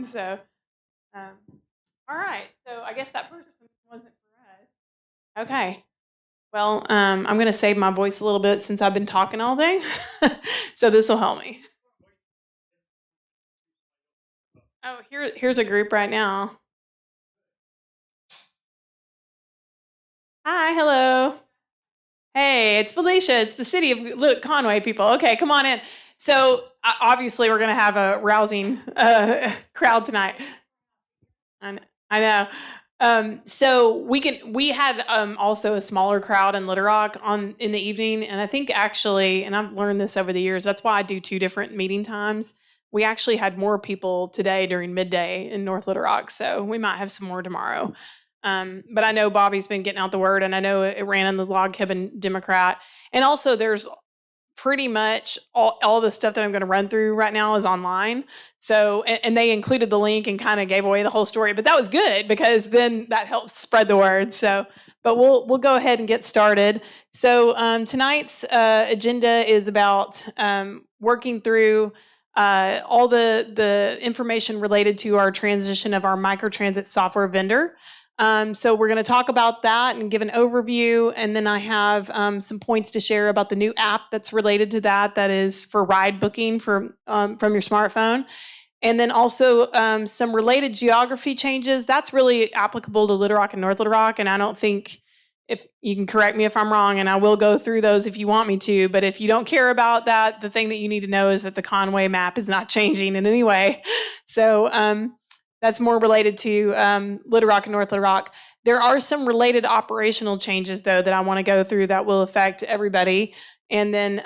So, um, all right. So I guess that person wasn't for us. Okay. Well, I'm going to save my voice a little bit since I've been talking all day. So this will help me. Oh, here's a group right now. Hi, hello. Hey, it's Felicia. It's the city of Conway people. Okay, come on in. So obviously we're going to have a rousing crowd tonight. I know. So we had also a smaller crowd in Little Rock in the evening, and I think actually, and I've learned this over the years, that's why I do 2 different meeting times. We actually had more people today during midday in North Little Rock, so we might have some more tomorrow. But I know Bobby's been getting out the word, and I know it ran in the Log Cabin Democrat, and also there's pretty much all the stuff that I'm going to run through right now is online. So, and they included the link and kind of gave away the whole story, but that was good because then that helps spread the word. So, but we'll go ahead and get started. So tonight's agenda is about working through all the information related to our transition of our microtransit software vendor. So we're going to talk about that and give an overview, and then I have some points to share about the new app that's related to that is for ride booking from your smartphone. And then also some related geography changes. That's really applicable to Little Rock and North Little Rock, and I don't think, if you can correct me if I'm wrong, and I will go through those if you want me to, but if you don't care about that, the thing that you need to know is that the Conway map is not changing in any way. So that's more related to Little Rock and North Little Rock. There are some related operational changes, though, that I want to go through that will affect everybody. And then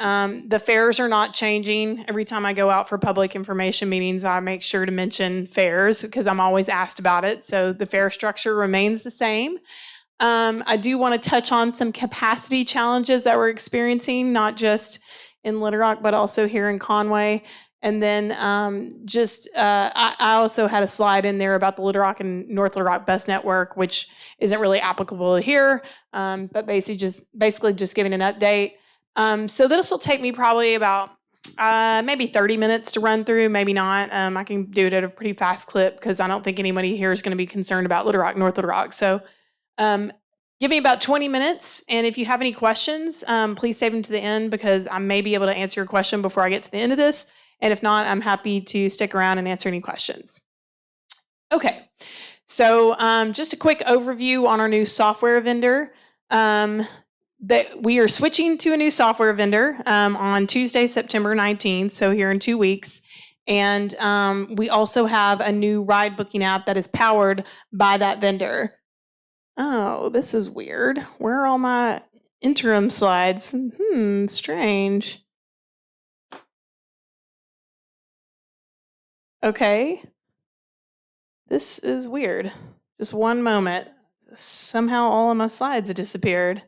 the fares are not changing. Every time I go out for public information meetings, I make sure to mention fares because I'm always asked about it. So the fare structure remains the same. I do want to touch on some capacity challenges that we're experiencing, not just in Little Rock, but also here in Conway. And then I also had a slide in there about the Little Rock and North Little Rock bus network, which isn't really applicable here, but basically just giving an update. So this will take me probably about maybe 30 minutes to run through, maybe not. I can do it at a pretty fast clip because I don't think anybody here is going to be concerned about Little Rock, North Little Rock. So give me about 20 minutes, and if you have any questions, please save them to the end because I may be able to answer your question before I get to the end of this. And if not, I'm happy to stick around and answer any questions. Okay, so just a quick overview on our new software vendor. That we are switching to a new software vendor on Tuesday, September 19th, so here in 2 weeks. And we also have a new ride booking app that is powered by that vendor. Oh, this is weird. Where are all my interim slides? Strange. Okay. This is weird. Just one moment. Somehow all of my slides have disappeared.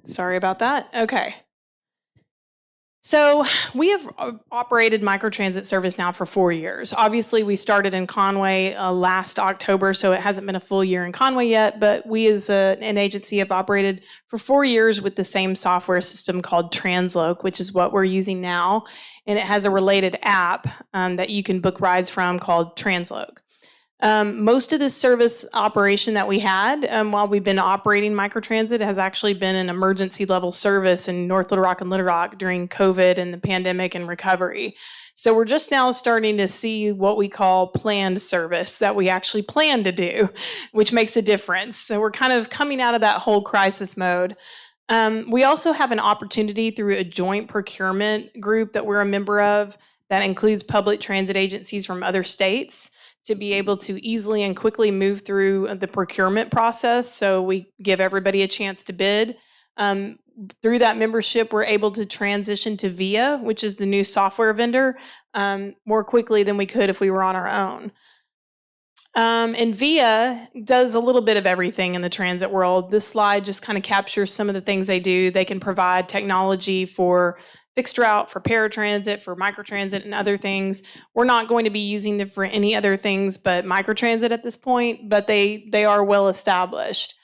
Sorry about that. Okay. So we have operated microtransit service now for 4 years. Obviously, we started in Conway last October, so it hasn't been a full year in Conway yet, but we as an agency have operated for 4 years with the same software system called Transloc, which is what we're using now, and it has a related app that you can book rides from called Transloc. Most of this service operation that we had while we've been operating Microtransit has actually been an emergency level service in North Little Rock and Little Rock during COVID and the pandemic and recovery. So we're just now starting to see what we call planned service that we actually plan to do, which makes a difference. So we're kind of coming out of that whole crisis mode. We also have an opportunity through a joint procurement group that we're a member of that includes public transit agencies from other states to be able to easily and quickly move through the procurement process. So we give everybody a chance to bid. Through that membership, we're able to transition to VIA, which is the new software vendor, more quickly than we could if we were on our own. And VIA does a little bit of everything in the transit world. This slide just kind of captures some of the things they do. They can provide technology for fixed route, for paratransit, for microtransit, and other things. We're not going to be using them for any other things but microtransit at this point, but they are well established.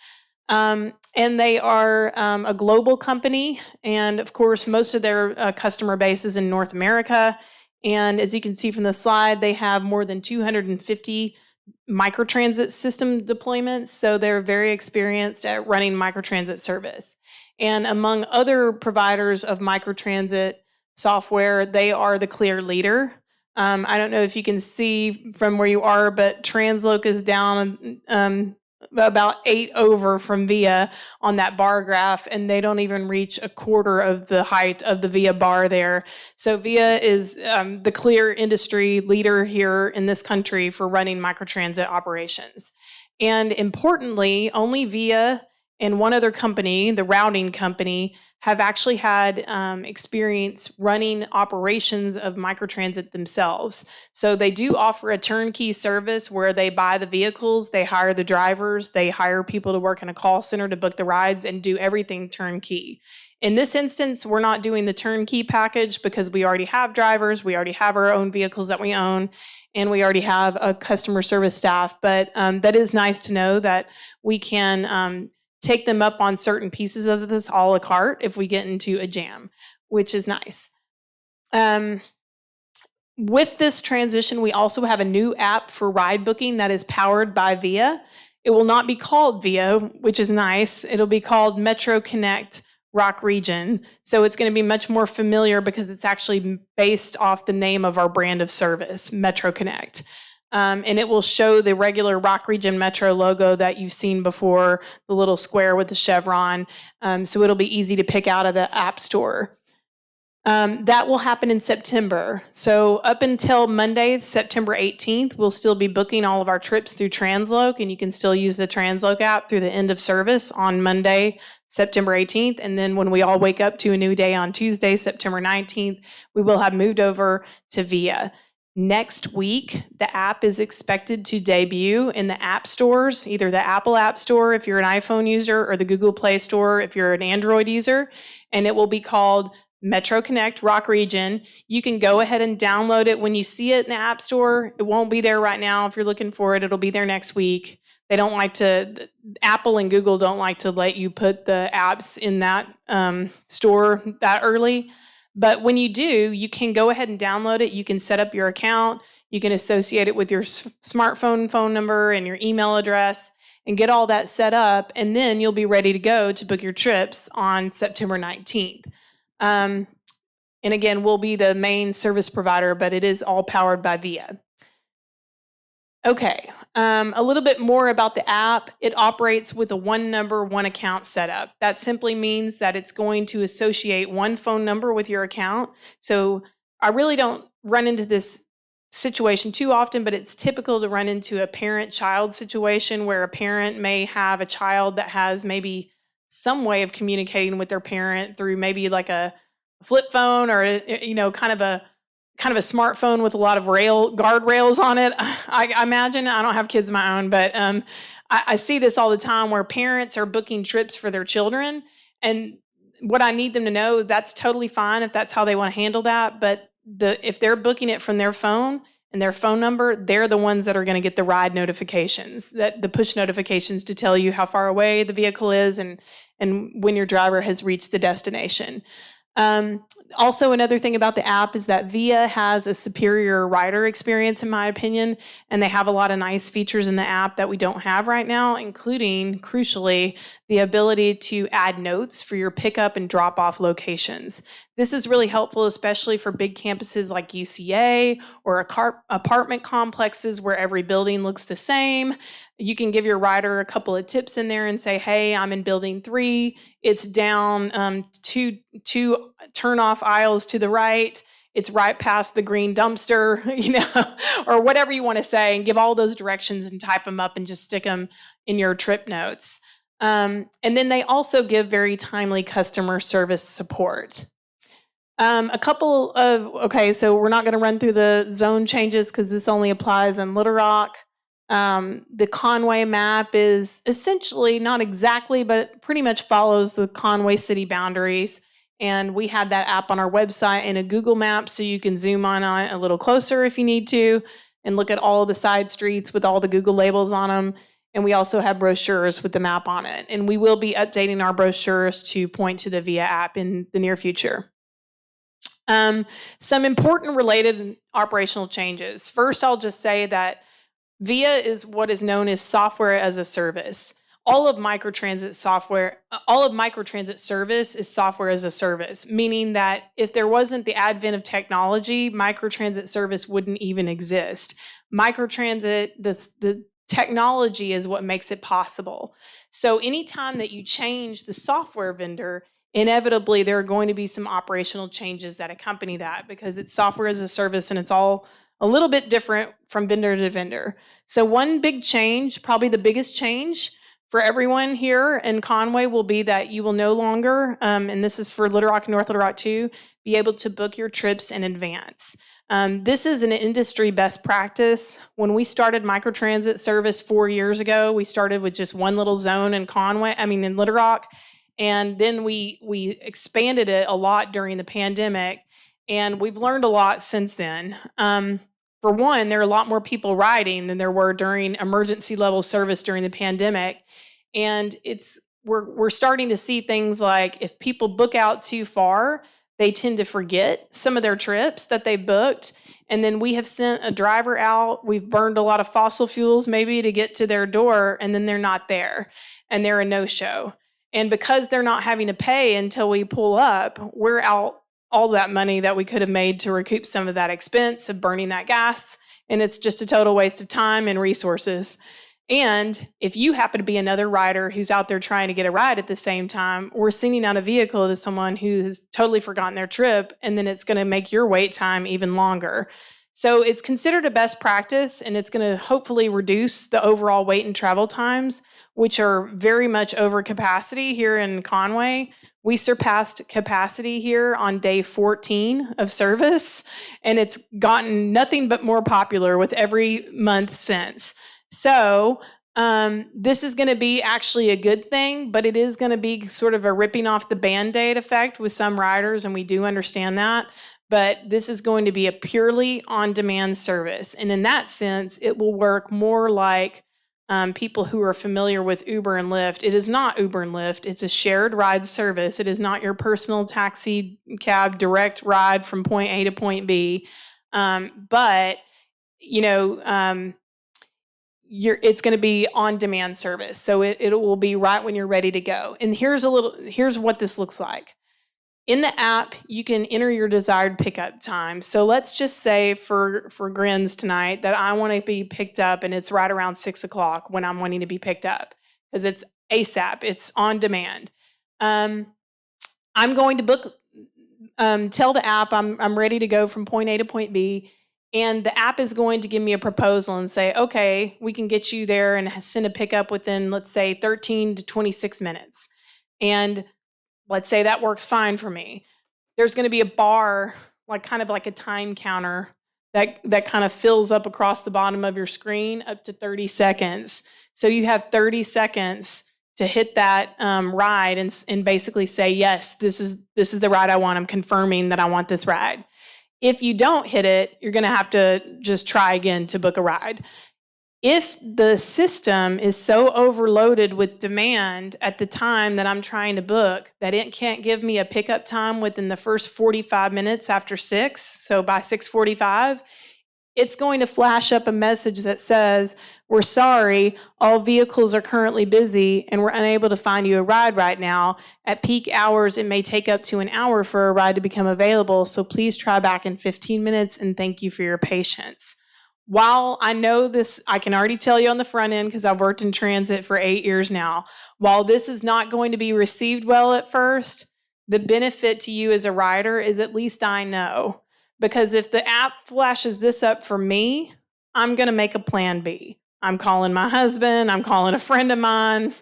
And they are a global company, and of course, most of their customer base is in North America. And as you can see from the slide, they have more than 250 microtransit system deployments, so they're very experienced at running microtransit service. And among other providers of microtransit software, they are the clear leader. I don't know if you can see from where you are, but Transloc is down about 8 over from VIA on that bar graph, and they don't even reach a quarter of the height of the VIA bar there. So VIA is the clear industry leader here in this country for running microtransit operations. And importantly, only VIA and one other company, the routing company, have actually had experience running operations of microtransit themselves. So they do offer a turnkey service where they buy the vehicles, they hire the drivers, they hire people to work in a call center to book the rides and do everything turnkey. In this instance, we're not doing the turnkey package because we already have drivers, we already have our own vehicles that we own, and we already have a customer service staff. But that is nice to know that we can take them up on certain pieces of this a la carte if we get into a jam, which is nice. With this transition, we also have a new app for ride booking that is powered by VIA. It will not be called VIA, which is nice. It'll be called Metro Connect Rock Region. So it's going to be much more familiar because it's actually based off the name of our brand of service, Metro Connect. And it will show the regular Rock Region Metro logo that you've seen before, the little square with the chevron. So it'll be easy to pick out of the App Store. That will happen in September. So up until Monday, September 18th, we'll still be booking all of our trips through Transloc, and you can still use the Transloc app through the end of service on Monday, September 18th. And then when we all wake up to a new day on Tuesday, September 19th, we will have moved over to VIA. Next week, the app is expected to debut in the app stores, either the Apple App Store if you're an iPhone user or the Google Play Store if you're an Android user, and it will be called Metro Connect Rock Region. You can go ahead and download it when you see it in the App Store. It won't be there right now. If you're looking for it, it'll be there next week. They don't like to, Apple and Google don't like to let you put the apps in that store that early. But when you do, you can go ahead and download it. You can set up your account. You can associate it with your smartphone phone number and your email address and get all that set up. And then you'll be ready to go to book your trips on September 19th. And again, we'll be the main service provider, but it is all powered by VIA. Okay, a little bit more about the app. It operates with a one number, one account setup. That simply means that it's going to associate one phone number with your account. So I really don't run into this situation too often, but it's typical to run into a parent-child situation where a parent may have a child that has maybe some way of communicating with their parent through maybe like a flip phone or kind of a smartphone with a lot of guardrails on it. I imagine. I don't have kids of my own, but I see this all the time where parents are booking trips for their children. And what I need them to know, that's totally fine if that's how they want to handle that. But if they're booking it from their phone and their phone number, they're the ones that are going to get the ride notifications, the push notifications to tell you how far away the vehicle is and when your driver has reached the destination. Also, another thing about the app is that Via has a superior rider experience, in my opinion, and they have a lot of nice features in the app that we don't have right now, including, crucially, the ability to add notes for your pickup and drop-off locations. This is really helpful, especially for big campuses like UCA or apartment complexes where every building looks the same. You can give your rider a couple of tips in there and say, hey, I'm in building 3. It's down two turn-off aisles to the right. It's right past the green dumpster, or whatever you want to say, and give all those directions and type them up and just stick them in your trip notes. And then they also give very timely customer service support. So we're not going to run through the zone changes because this only applies in Little Rock. The Conway map is essentially, not exactly, but pretty much follows the Conway city boundaries. And we have that app on our website in a Google map, so you can zoom on it a little closer if you need to and look at all of the side streets with all the Google labels on them. And we also have brochures with the map on it. And we will be updating our brochures to point to the VIA app in the near future. Some important related operational changes. First, I'll just say that VIA is what is known as software as a service. All of Microtransit service is software as a service, meaning that if there wasn't the advent of technology, Microtransit service wouldn't even exist. Microtransit, the technology is what makes it possible. So anytime that you change the software vendor, inevitably there are going to be some operational changes that accompany that because it's software as a service and it's all a little bit different from vendor to vendor. So one big change, probably the biggest change for everyone here in Conway, will be that you will no longer, and this is for Little Rock and North Little Rock too, be able to book your trips in advance. This is an industry best practice. When we started Microtransit service 4 years ago, we started with just one little zone in in Little Rock, and then we expanded it a lot during the pandemic, and we've learned a lot since then. For one, there are a lot more people riding than there were during emergency level service during the pandemic. And we're starting to see things like if people book out too far, they tend to forget some of their trips that they booked. And then we have sent a driver out. We've burned a lot of fossil fuels maybe to get to their door, and then they're not there and they're a no-show. And because they're not having to pay until we pull up, we're out all that money that we could have made to recoup some of that expense of burning that gas. And it's just a total waste of time and resources. And if you happen to be another rider who's out there trying to get a ride at the same time, we're sending out a vehicle to someone who has totally forgotten their trip, and then it's going to make your wait time even longer. So it's considered a best practice, and it's going to hopefully reduce the overall wait and travel times, which are very much over capacity here in Conway. We surpassed capacity here on day 14 of service, and it's gotten nothing but more popular with every month since. So this is going to be actually a good thing, but it is going to be sort of a ripping off the Band-Aid effect with some riders, and we do understand that. But this is going to be a purely on-demand service. And in that sense, it will work more like people who are familiar with Uber and Lyft. It is not Uber and Lyft. It's a shared ride service. It is not your personal taxi cab direct ride from point A to point B. But it's going to be on-demand service. So it will be right when you're ready to go. And here's what this looks like. In the app, you can enter your desired pickup time. So let's just say for grins tonight that I want to be picked up and it's right around 6 o'clock when I'm wanting to be picked up because it's ASAP, it's on demand. I'm going to tell the app I'm ready to go from point A to point B, and the app is going to give me a proposal and say, okay, we can get you there and send a pickup within, let's say, 13 to 26 minutes. And let's say that works fine for me. There's going to be a bar, kind of like a time counter that kind of fills up across the bottom of your screen up to 30 seconds. So you have 30 seconds to hit that ride and basically say, yes, this is the ride I want. I'm confirming that I want this ride. If you don't hit it, you're going to have to just try again to book a ride. If the system is so overloaded with demand at the time that I'm trying to book that it can't give me a pickup time within the first 45 minutes after 6, so by 6:45, it's going to flash up a message that says, we're sorry, all vehicles are currently busy and we're unable to find you a ride right now. At peak hours, it may take up to an hour for a ride to become available, so please try back in 15 minutes and thank you for your patience. While I know this, I can already tell you on the front end because I've worked in transit for 8 years now, while this is not going to be received well at first, the benefit to you as a rider is at least I know. Because if the app flashes this up for me, I'm going to make a plan B. I'm calling my husband, I'm calling a friend of mine,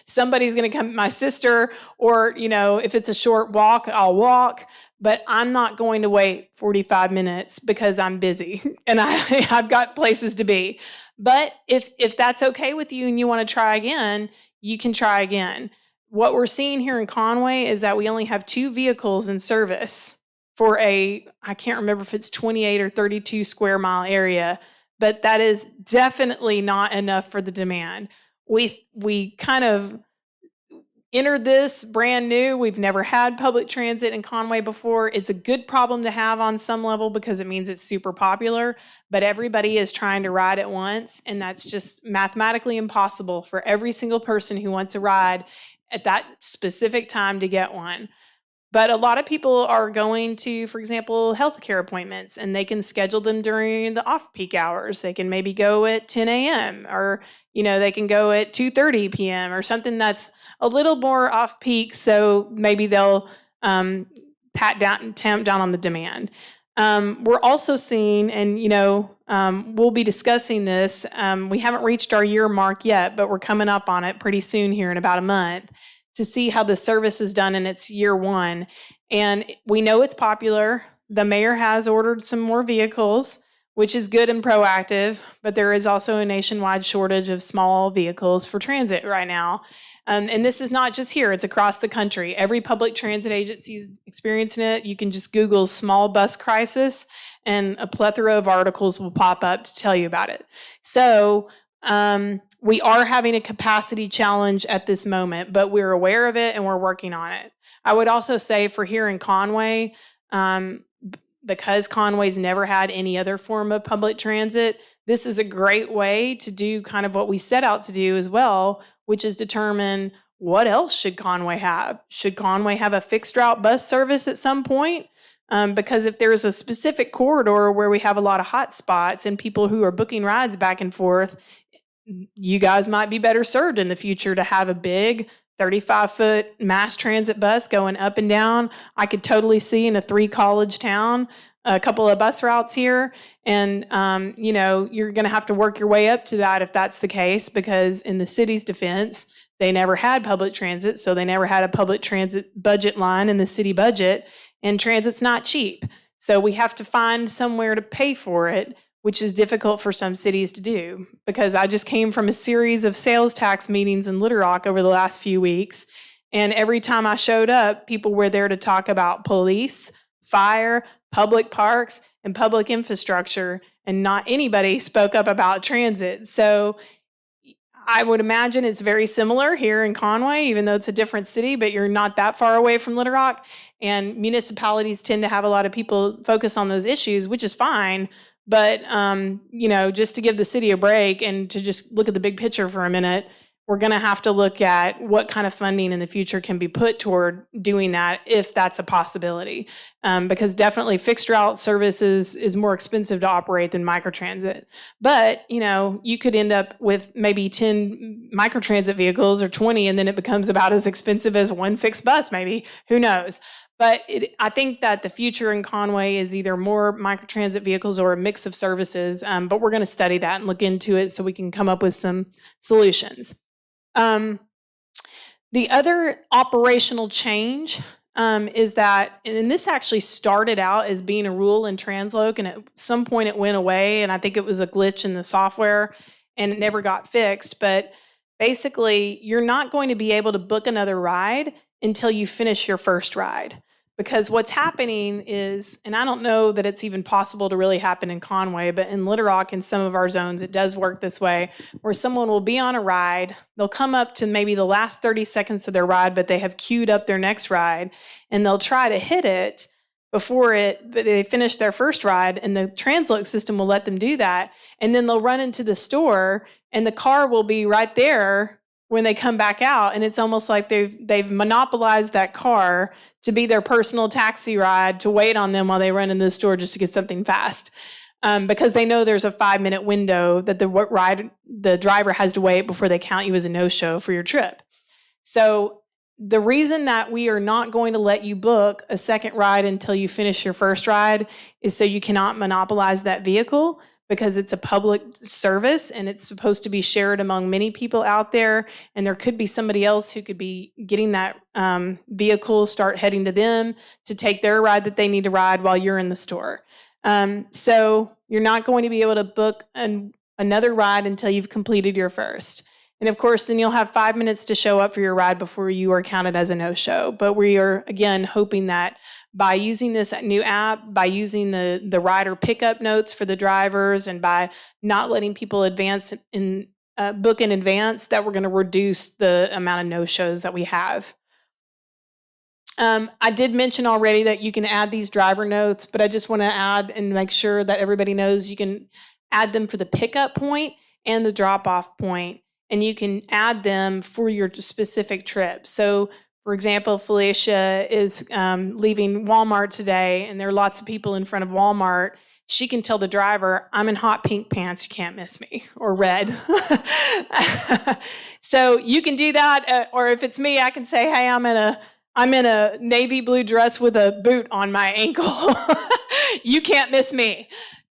somebody's going to come, my sister, or, if it's a short walk, I'll walk, but I'm not going to wait 45 minutes because I'm busy and I've got places to be. But if that's okay with you and you want to try again, you can try again. What we're seeing here in Conway is that we only have 2 vehicles in service for I can't remember if it's 28 or 32 square mile area, but that is definitely not enough for the demand. We kind of entered this brand new. We've never had public transit in Conway before. It's a good problem to have on some level because it means it's super popular, but everybody is trying to ride at once, and that's just mathematically impossible for every single person who wants a ride at that specific time to get one. But a lot of people are going to, for example, healthcare appointments, and they can schedule them during the off-peak hours. They can maybe go at 10 a.m. or, they can go at 2:30 p.m. or something that's a little more off-peak, so maybe they'll tamp down on the demand. We're also seeing, and, we'll be discussing this. We haven't reached our year mark yet, but we're coming up on it pretty soon here in about a month, to see how the service is done in its year 1. And we know it's popular. The mayor has ordered some more vehicles, which is good and proactive, but there is also a nationwide shortage of small vehicles for transit right now. And this is not just here, it's across the country. Every public transit agency is experiencing it. You can just Google small bus crisis and a plethora of articles will pop up to tell you about it. So, we are having a capacity challenge at this moment, but we're aware of it and we're working on it. I would also say for here in Conway, because Conway's never had any other form of public transit, this is a great way to do kind of what we set out to do as well, which is determine what else should Conway have. Should Conway have a fixed route bus service at some point? Because if there's a specific corridor where we have a lot of hot spots and people who are booking rides back and forth, you guys might be better served in the future to have a big 35-foot mass transit bus going up and down. I could totally see in a 3-college town a couple of bus routes here. And, you're going to have to work your way up to that if that's the case, because in the city's defense, they never had public transit, so they never had a public transit budget line in the city budget, and transit's not cheap. So we have to find somewhere to pay for it, which is difficult for some cities to do, because I just came from a series of sales tax meetings in Little Rock over the last few weeks, and every time I showed up, people were there to talk about police, fire, public parks, and public infrastructure, and not anybody spoke up about transit. So I would imagine it's very similar here in Conway, even though it's a different city, but you're not that far away from Little Rock, and municipalities tend to have a lot of people focus on those issues, which is fine. But, just to give the city a break and to just look at the big picture for a minute, we're going to have to look at what kind of funding in the future can be put toward doing that, if that's a possibility. Because definitely fixed route services is more expensive to operate than microtransit. But, you could end up with maybe 10 microtransit vehicles or 20, and then it becomes about as expensive as one fixed bus, maybe. Who knows? But I think that the future in Conway is either more microtransit vehicles or a mix of services, but we're going to study that and look into it so we can come up with some solutions. The other operational change is that, and this actually started out as being a rule in Transloc, and at some point it went away, and I think it was a glitch in the software, and it never got fixed. But basically, you're not going to be able to book another ride until you finish your first ride. Because what's happening is, and I don't know that it's even possible to really happen in Conway, but in Little Rock, in some of our zones, it does work this way, where someone will be on a ride, they'll come up to maybe the last 30 seconds of their ride, but they have queued up their next ride, and they'll try to hit it before they finish their first ride, and the Translook system will let them do that, and then they'll run into the store, and the car will be right there when they come back out, and it's almost like they've monopolized that car to be their personal taxi ride to wait on them while they run in the store just to get something fast, because they know there's a 5-minute window that the driver has to wait before they count you as a no-show for your trip. So the reason that we are not going to let you book a second ride until you finish your first ride is so you cannot monopolize that vehicle, because it's a public service and it's supposed to be shared among many people out there. And there could be somebody else who could be getting that vehicle, start heading to them to take their ride that they need to ride while you're in the store. So you're not going to be able to book another ride until you've completed your first. And of course, then you'll have 5 minutes to show up for your ride before you are counted as a no-show. But we are, again, hoping that by using this new app, by using the rider pickup notes for the drivers, and by not letting people book in advance, that we're going to reduce the amount of no-shows that we have. I did mention already that you can add these driver notes, but I just want to add and make sure that everybody knows you can add them for the pickup point and the drop-off point, and you can add them for your specific trip. So, for example, Felicia is leaving Walmart today, and there are lots of people in front of Walmart. She can tell the driver, I'm in hot pink pants, you can't miss me, or red. So you can do that, or if it's me, I can say, hey, I'm in a navy blue dress with a boot on my ankle. You can't miss me.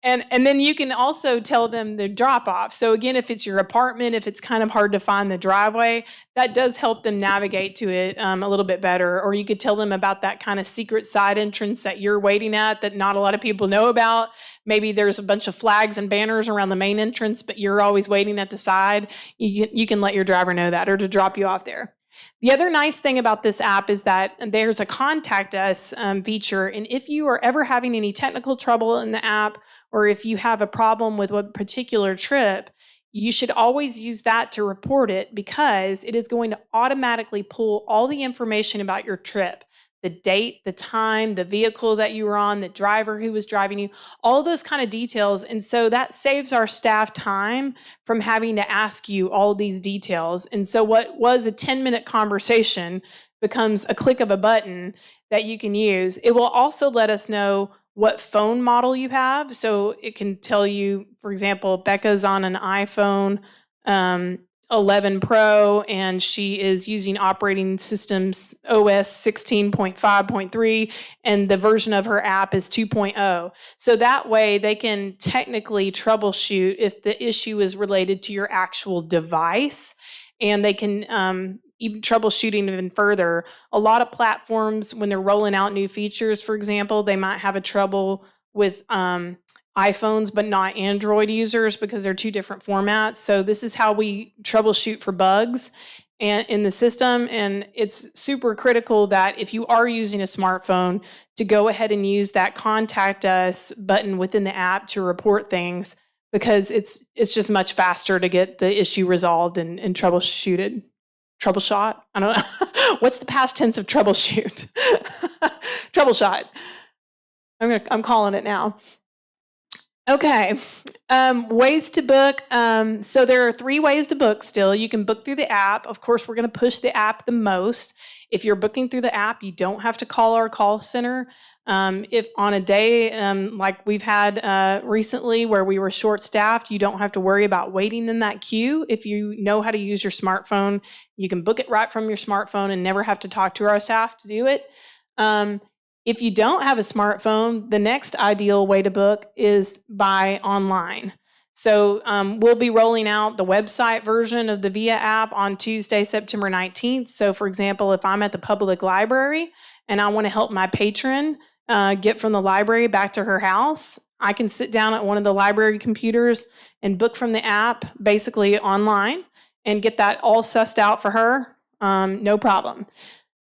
And then you can also tell them the drop off. So again, if it's your apartment, if it's kind of hard to find the driveway, that does help them navigate to it a little bit better. Or you could tell them about that kind of secret side entrance that you're waiting at that not a lot of people know about. Maybe there's a bunch of flags and banners around the main entrance, but you're always waiting at the side. You can let your driver know that, or to drop you off there. The other nice thing about this app is that there's a contact us feature. And if you are ever having any technical trouble in the app, or if you have a problem with a particular trip, you should always use that to report it, because it is going to automatically pull all the information about your trip. The date, the time, the vehicle that you were on, the driver who was driving you, all those kind of details. And so that saves our staff time from having to ask you all these details. And so what was a 10-minute conversation becomes a click of a button that you can use. It will also let us know what phone model you have. So it can tell you, for example, Becca's on an iPhone 11 Pro, and she is using operating systems OS 16.5.3, and the version of her app is 2.0. So that way they can technically troubleshoot if the issue is related to your actual device, and they can even troubleshooting even further. A lot of platforms, when they're rolling out new features, for example, they might have a trouble with iPhones, but not Android users, because they're two different formats. So this is how we troubleshoot for bugs in the system. And it's super critical that if you are using a smartphone, to go ahead and use that contact us button within the app to report things, because it's just much faster to get the issue resolved and troubleshooted. Troubleshot? I don't know. What's the past tense of troubleshoot? Troubleshot. I'm calling it now. Okay. Ways to book. So there are 3 ways to book still. You can book through the app. Of course, we're going to push the app the most. If you're booking through the app, you don't have to call our call center. If on a day like we've had recently where we were short-staffed, you don't have to worry about waiting in that queue. If you know how to use your smartphone, you can book it right from your smartphone and never have to talk to our staff to do it. If you don't have a smartphone, the next ideal way to book is by online. So we'll be rolling out the website version of the VIA app on Tuesday, September 19th. So for example, if I'm at the public library and I want to help my patron get from the library back to her house, I can sit down at one of the library computers and book from the app, basically online, and get that all sussed out for her, no problem.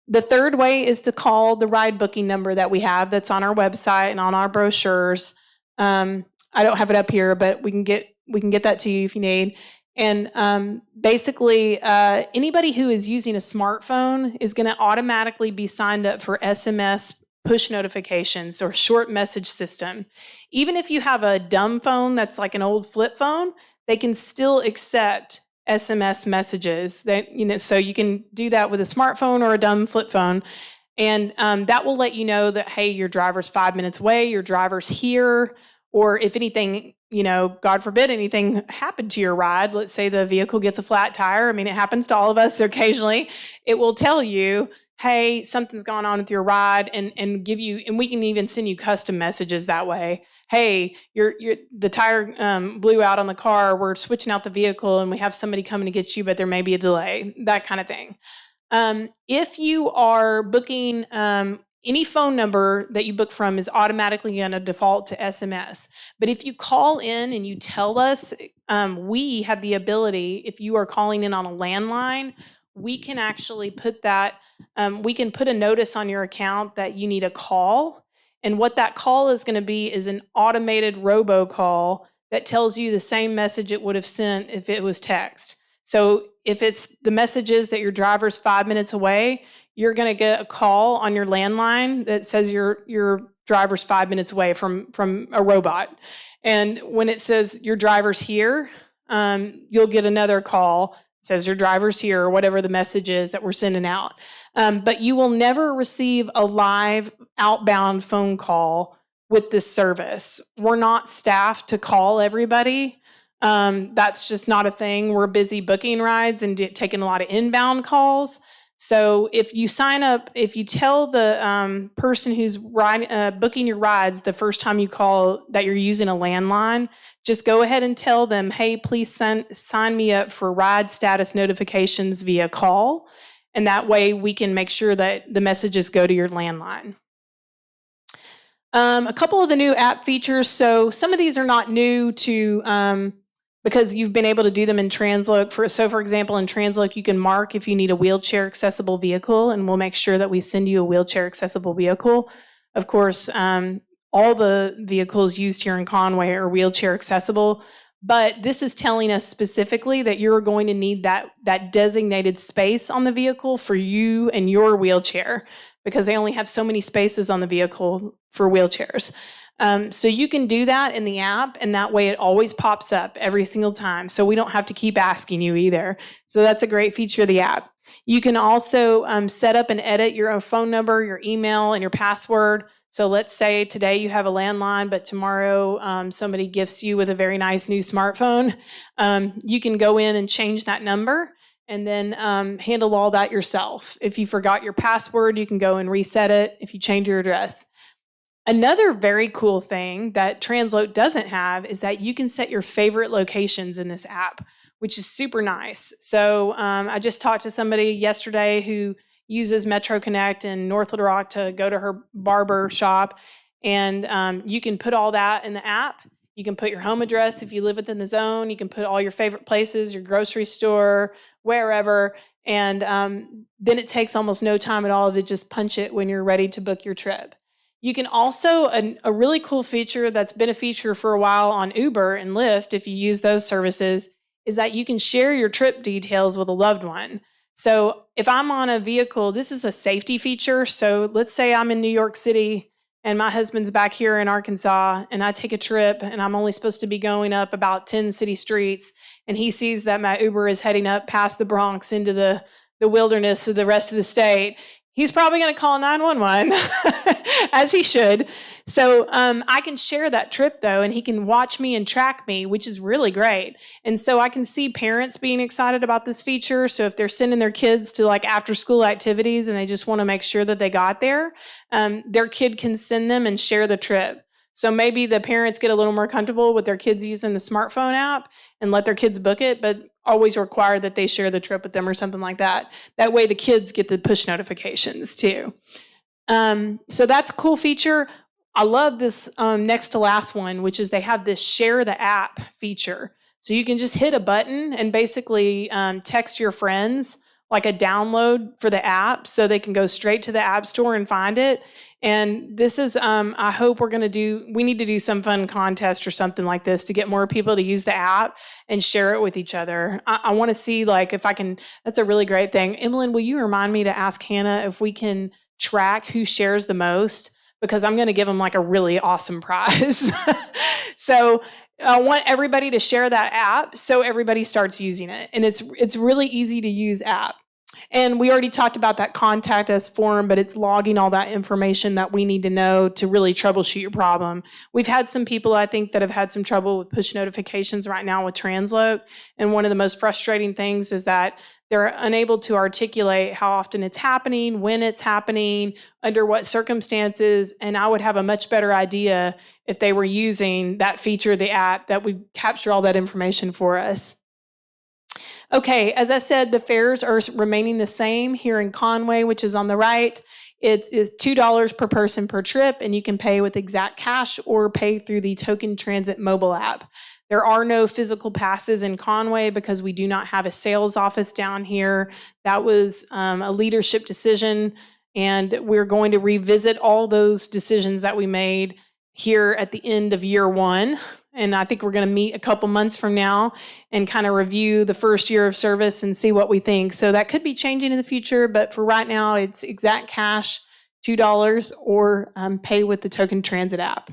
The third way is to call the ride booking number that we have that's on our website and on our brochures. I don't have it up here, but we can get that to you if you need. And basically, anybody who is using a smartphone is going to automatically be signed up for SMS push notifications or short message system. Even if you have a dumb phone that's like an old flip phone, they can still accept SMS messages. So you can do that with a smartphone or a dumb flip phone. And that will let you know that, hey, your driver's 5 minutes away, your driver's here, or if anything, God forbid anything happened to your ride, let's say the vehicle gets a flat tire. I mean, it happens to all of us occasionally. It will tell you, hey, something's gone on with your ride, and give you, and we can even send you custom messages that way. Hey, the tire blew out on the car. We're switching out the vehicle, and we have somebody coming to get you, but there may be a delay. That kind of thing. If you are booking, any phone number that you book from is automatically going to default to SMS. But if you call in and you tell us, we have the ability, if you are calling in on a landline, we can actually put that, we can put a notice on your account that you need a call. And what that call is going to be is an automated robocall that tells you the same message it would have sent if it was text. So if it's the message is that your driver's 5 minutes away, you're going to get a call on your landline that says your driver's 5 minutes away from a robot. And when it says your driver's here, you'll get another call that says your driver's here, or whatever the message is that we're sending out. But you will never receive a live outbound phone call with this service. We're not staffed to call everybody. That's just not a thing. We're busy booking rides and taking a lot of inbound calls. So if you sign up, if you tell the person who's booking your rides the first time you call that you're using a landline, just go ahead and tell them, hey, please sign me up for ride status notifications via call. And that way we can make sure that the messages go to your landline. A couple of the new app features. So some of these are not new to because you've been able to do them in Transloc. For example, in Transloc, you can mark if you need a wheelchair accessible vehicle, and we'll make sure that we send you a wheelchair accessible vehicle. Of course, all the vehicles used here in Conway are wheelchair accessible, but this is telling us specifically that you're going to need that designated space on the vehicle for you and your wheelchair, because they only have so many spaces on the vehicle for wheelchairs. So you can do that in the app, and that way it always pops up every single time. So we don't have to keep asking you either. So that's a great feature of the app. You can also set up and edit your own phone number, your email, and your password. So let's say today you have a landline, but tomorrow somebody gifts you with a very nice new smartphone. You can go in and change that number and then handle all that yourself. If you forgot your password, you can go and reset it if you change your address. Another very cool thing that Transloc doesn't have is that you can set your favorite locations in this app, which is super nice. So I just talked to somebody yesterday who uses Metro Connect in North Little Rock to go to her barber shop, and you can put all that in the app. You can put your home address if you live within the zone. You can put all your favorite places, your grocery store, wherever, and then it takes almost no time at all to just punch it when you're ready to book your trip. You can also, a really cool feature that's been a feature for a while on Uber and Lyft, if you use those services, is that you can share your trip details with a loved one. So if I'm on a vehicle, this is a safety feature. So let's say I'm in New York City and my husband's back here in Arkansas, and I take a trip and I'm only supposed to be going up about 10 city streets, and he sees that my Uber is heading up past the Bronx into the wilderness of the rest of the state. He's probably going to call 911, as he should. So I can share that trip, though, and he can watch me and track me, which is really great. And so I can see parents being excited about this feature. So if they're sending their kids to like after-school activities and they just want to make sure that they got there, their kid can send them and share the trip. So maybe the parents get a little more comfortable with their kids using the smartphone app and let their kids book it, but always require that they share the trip with them or something like that. That way the kids get the push notifications too. So that's a cool feature. I love this next to last one, which is they have this share the app feature. So you can just hit a button and basically text your friends like a download for the app so they can go straight to the app store and find it. And this is, I hope we need to do some fun contest or something like this to get more people to use the app and share it with each other. I want to see, like, if I can, that's a really great thing. Emmeline, will you remind me to ask Hannah if we can track who shares the most? Because I'm going to give them like a really awesome prize. So I want everybody to share that app so everybody starts using it. And it's really easy to use app. And we already talked about that contact us form, but it's logging all that information that we need to know to really troubleshoot your problem. We've had some people, I think, that have had some trouble with push notifications right now with Transloc. And one of the most frustrating things is that they're unable to articulate how often it's happening, when it's happening, under what circumstances. And I would have a much better idea if they were using that feature of the app that would capture all that information for us. Okay, as I said, the fares are remaining the same here in Conway, which is on the right. It is $2 per person per trip, and you can pay with exact cash or pay through the Token Transit mobile app. There are no physical passes in Conway because we do not have a sales office down here. That was a leadership decision, and we're going to revisit all those decisions that we made here at the end of year one. And I think we're going to meet a couple months from now and kind of review the first year of service and see what we think. So that could be changing in the future, but for right now, it's exact cash, $2, or pay with the Token Transit app.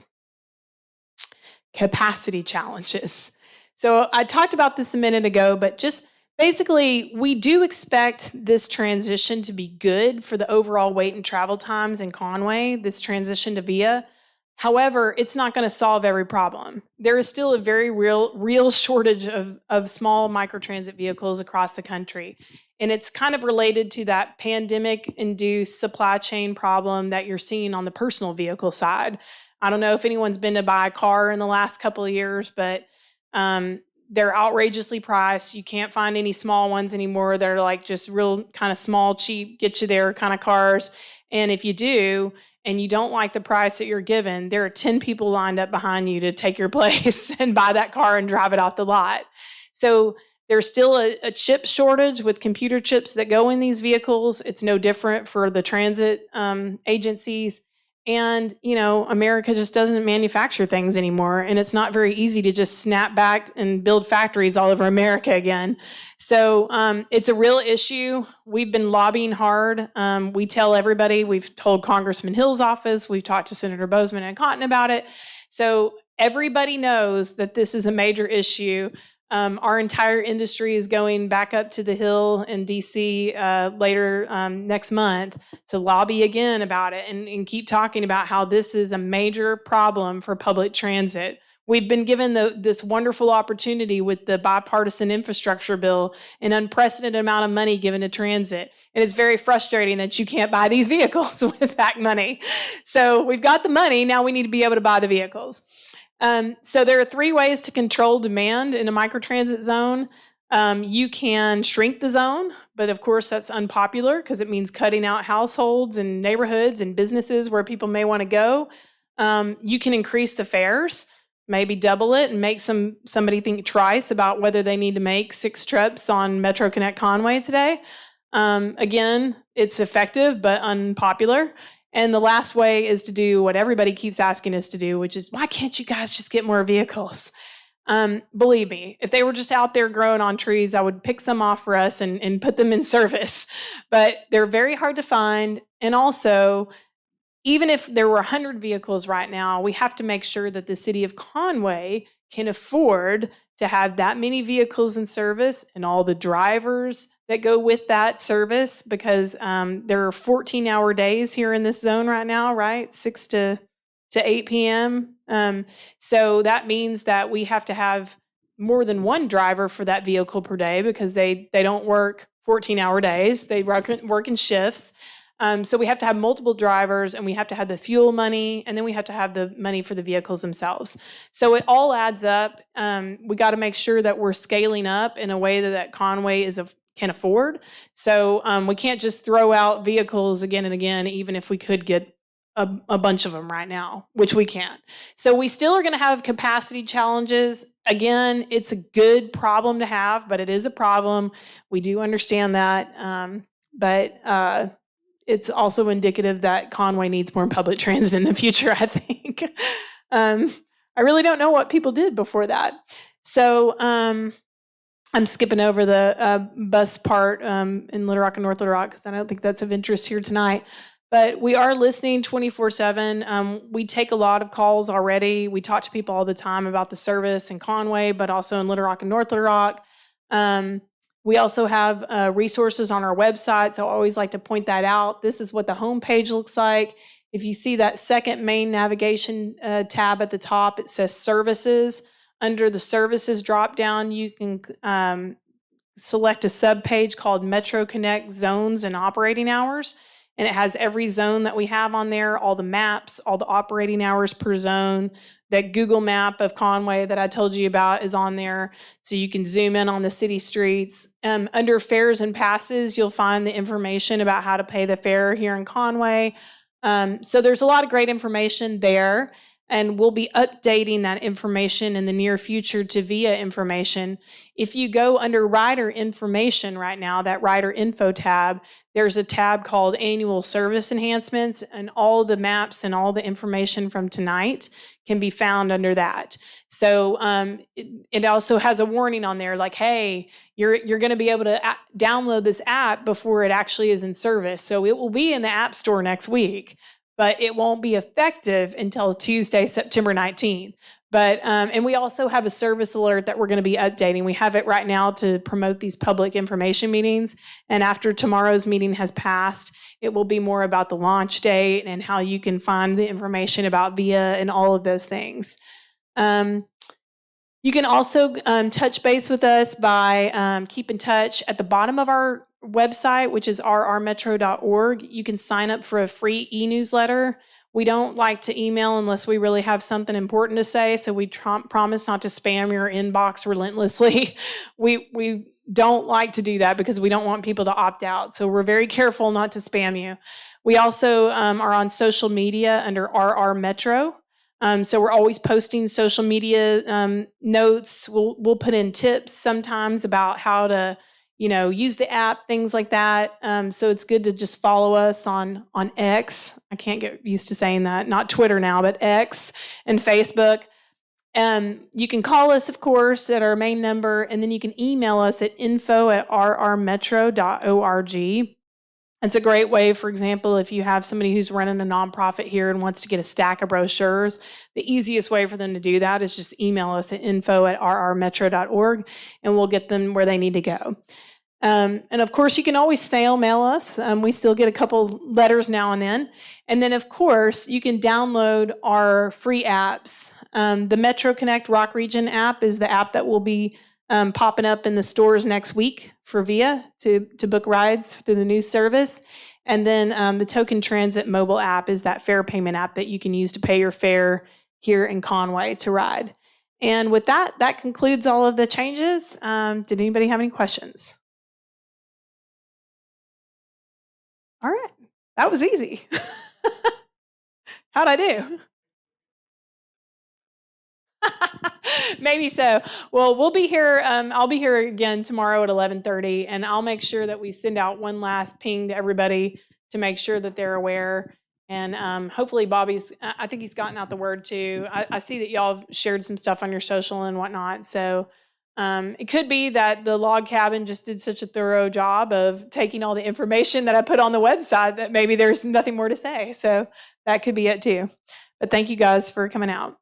Capacity challenges. So I talked about this a minute ago, but just basically, we do expect this transition to be good for the overall wait and travel times in Conway, this transition to VIA. However, it's not going to solve every problem. There is still a very real shortage of small microtransit vehicles across the country. And it's kind of related to that pandemic-induced supply chain problem that you're seeing on the personal vehicle side. I don't know if anyone's been to buy a car in the last couple of years, but they're outrageously priced. You can't find any small ones anymore. They're like just real kind of small, cheap, get you there kind of cars. And if you do, and you don't like the price that you're given, there are 10 people lined up behind you to take your place and buy that car and drive it off the lot. So there's still a chip shortage with computer chips that go in these vehicles. It's no different for the transit agencies. And, you know, America just doesn't manufacture things anymore. And it's not very easy to just snap back and build factories all over America again. So it's a real issue. We've been lobbying hard. We tell everybody, we've told Congressman Hill's office, we've talked to Senator Bozeman and Cotton about it. So everybody knows that this is a major issue. Our entire industry is going back up to the Hill in D.C. Later next month to lobby again about it and keep talking about how this is a major problem for public transit. We've been given this wonderful opportunity with the bipartisan infrastructure bill, an unprecedented amount of money given to transit. And it's very frustrating that you can't buy these vehicles with that money. So we've got the money, now we need to be able to buy the vehicles. So there are 3 ways to control demand in a microtransit zone. You can shrink the zone, but of course that's unpopular because it means cutting out households and neighborhoods and businesses where people may want to go. You can increase the fares, maybe double it and make somebody think twice about whether they need to make 6 trips on Metro Connect Conway today. Again, it's effective but unpopular. And the last way is to do what everybody keeps asking us to do, which is, why can't you guys just get more vehicles? Believe me, if they were just out there growing on trees, I would pick some off for us and put them in service. But they're very hard to find. And also, even if there were 100 vehicles right now, we have to make sure that the city of Conway can afford to have that many vehicles in service and all the drivers that go with that service, because there are 14-hour days here in this zone right now, right? 6 to 8 p.m. So that means that we have to have more than one driver for that vehicle per day because they don't work 14-hour days. They work in shifts. So we have to have multiple drivers, and we have to have the fuel money, and then we have to have the money for the vehicles themselves. So it all adds up. We got to make sure that we're scaling up in a way that Conway can afford. So we can't just throw out vehicles again and again, even if we could get a bunch of them right now, which we can't. So we still are going to have capacity challenges. Again, it's a good problem to have, but it is a problem. We do understand that. But it's also indicative that Conway needs more public transit in the future, I think. I really don't know what people did before that. So I'm skipping over the bus part in Little Rock and North Little Rock because I don't think that's of interest here tonight. But we are listening 24/7. We take a lot of calls already. We talk to people all the time about the service in Conway, but also in Little Rock and North Little Rock. We also have resources on our website, so I always like to point that out. This is what the homepage looks like. If you see that second main navigation tab at the top, it says Services. Under the Services drop-down, you can select a subpage called Metro Connect Zones and Operating Hours. And it has every zone that we have on there, all the maps, all the operating hours per zone. That Google map of Conway that I told you about is on there, so you can zoom in on the city streets. Under fares and passes, you'll find the information about how to pay the fare here in Conway. So there's a lot of great information there. And we'll be updating that information in the near future to VIA information. If you go under rider information right now, that rider info tab, there's a tab called annual service enhancements, and all the maps and all the information from tonight can be found under that. So it also has a warning on there like, hey, you're going to be able to download this app before it actually is in service. So it will be in the App Store next week, but it won't be effective until Tuesday, September 19th. But and we also have a service alert that we're going to be updating. We have it right now to promote these public information meetings. And after tomorrow's meeting has passed, it will be more about the launch date and how you can find the information about VIA and all of those things. You can also touch base with us by keep in touch at the bottom of our website, which is rrmetro.org. You can sign up for a free e-newsletter. We don't like to email unless we really have something important to say, so we promise not to spam your inbox relentlessly. We don't like to do that because we don't want people to opt out, so we're very careful not to spam you. We also are on social media under RR Metro. So we're always posting social media notes. We'll put in tips sometimes about how to, use the app, things like that. So it's good to just follow us on X. I can't get used to saying that. Not Twitter now, but X and Facebook. You can call us, of course, at our main number, and then you can email us at info@rrmetro.org. It's a great way, for example, if you have somebody who's running a nonprofit here and wants to get a stack of brochures, the easiest way for them to do that is just email us at info@rrmetro.org, and we'll get them where they need to go. And of course, you can always snail mail us. We still get a couple letters now and then. And then, of course, you can download our free apps. The Metro Connect Rock Region app is the app that will be popping up in the stores next week for VIA to book rides through the new service. And then the Token Transit mobile app is that fare payment app that you can use to pay your fare here in Conway to ride. And with that concludes all of the changes. Did anybody have any questions? All right. That was easy. How'd I do? Maybe so. Well, we'll be here. I'll be here again tomorrow at 11:30, and I'll make sure that we send out one last ping to everybody to make sure that they're aware. And hopefully I think he's gotten out the word too. I see that y'all have shared some stuff on your social and whatnot. So it could be that the log cabin just did such a thorough job of taking all the information that I put on the website that maybe there's nothing more to say. So that could be it too. But thank you guys for coming out.